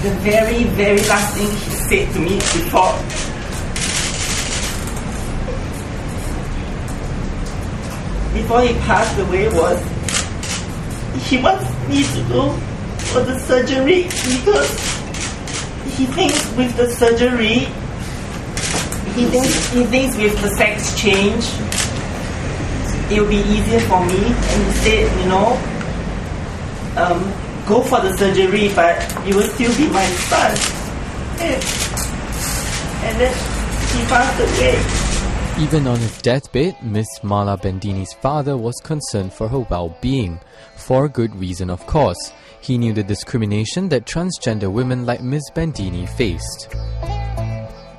the very, very last thing he said to me before he passed away was he wants me to go for the surgery because he thinks with the surgery, he thinks with the sex change, it will be easier for me. And he said, go for the surgery, but you will still be my son. And then he passed away. Even on his deathbed, Miss Mala Bendini's father was concerned for her well-being. For good reason, of course. He knew the discrimination that transgender women like Miss Bendini faced.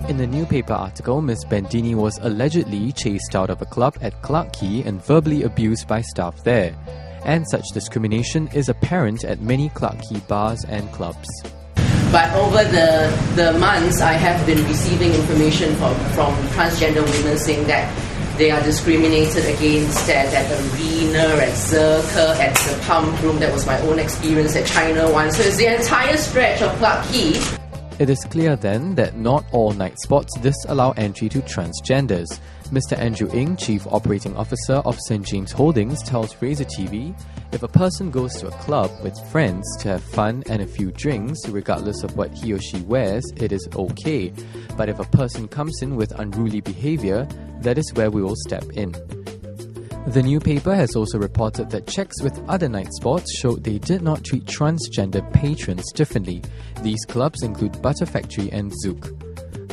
In the newspaper article, Miss Bendini was allegedly chased out of a club at Clarke Quay and verbally abused by staff there. And such discrimination is apparent at many Clarke Quay bars and clubs. But over the months, I have been receiving information from transgender women saying that they are discriminated against at arena, at Circle, at the pump room. That was my own experience at China One. So it's the entire stretch of Clarke Quay. It is clear then that not all night spots disallow entry to transgenders. Mr. Andrew Ng, Chief Operating Officer of St. James Holdings, tells RAZORTV, if a person goes to a club with friends to have fun and a few drinks, regardless of what he or she wears, it is okay. But if a person comes in with unruly behavior, that is where we will step in. The newspaper has also reported that checks with other night spots showed they did not treat transgender patrons differently. These clubs include Butter Factory and Zouk.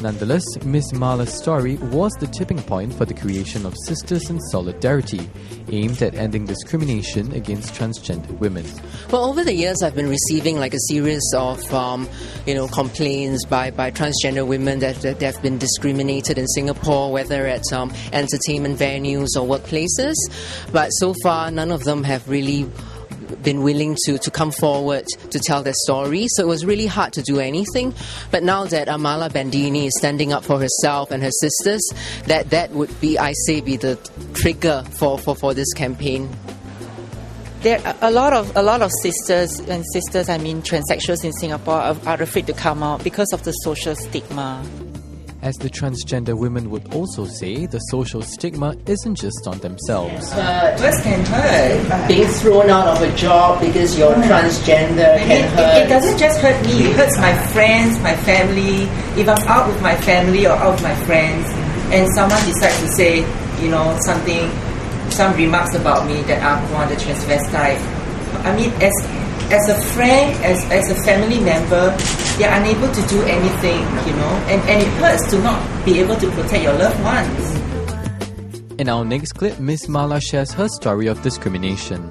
Nonetheless, Miss Mala's story was the tipping point for the creation of Sisters in Solidarity, aimed at ending discrimination against transgender women. Well, over the years, I've been receiving like a series of, complaints by transgender women that they've been discriminated in Singapore, whether at entertainment venues or workplaces. But so far, none of them have really been willing to come forward to tell their story, so it was really hard to do anything. But now that Mala Bendini is standing up for herself and her sisters, that would be, be the trigger for this campaign. There are a lot of sisters, transsexuals in Singapore are afraid to come out because of the social stigma. As the transgender women would also say, the social stigma isn't just on themselves. Words can hurt. Being thrown out of a job because you're transgender can hurt. It doesn't just hurt me, it hurts my friends, my family. If I'm out with my family or out with my friends and someone decides to say, some remarks about me that I'm one of the transvestite, as a friend, as a family member, they're unable to do anything, and it hurts to not be able to protect your loved ones. In our next clip, Miss Mala shares her story of discrimination.